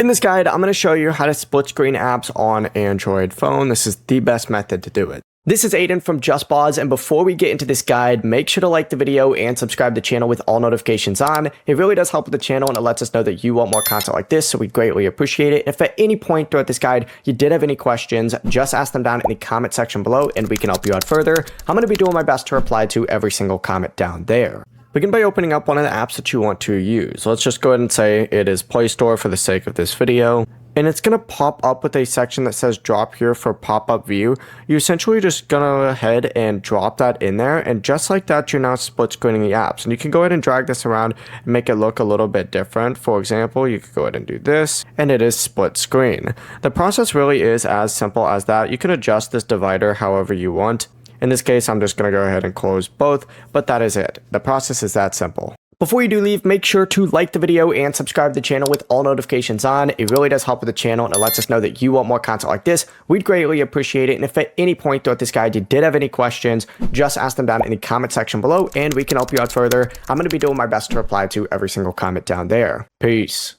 In this guide, I'm going to show you how to split screen apps on Android phone. This is the best method to do it. This is Aiden from JustPause, and before we get into this guide, make sure to like the video and subscribe to the channel with all notifications on. It really does help with the channel and it lets us know that you want more content like this, so we greatly appreciate it. If at any point throughout this guide you did have any questions, just ask them down in the comment section below and we can help you out further. I'm going to be doing my best to reply to every single comment down there. Begin by opening up one of the apps that you want to use. Let's just go ahead and say it is Play Store for the sake of this video. And it's going to pop up with a section that says drop here for pop-up view. You're essentially just going to go ahead and drop that in there. And just like that, you're now split screening the apps. And you can go ahead and drag this around and make it look a little bit different. For example, you could go ahead and do this, and it is split screen. The process really is as simple as that. You can adjust this divider however you want. In this case, I'm just going to go ahead and close both, but that is it. The process is that simple. Before you do leave, make sure to like the video and subscribe to the channel with all notifications on. It really does help with the channel and it lets us know that you want more content like this. We'd greatly appreciate it. And if at any point throughout this guide you did have any questions, just ask them down in the comment section below and we can help you out further. I'm going to be doing my best to reply to every single comment down there. Peace.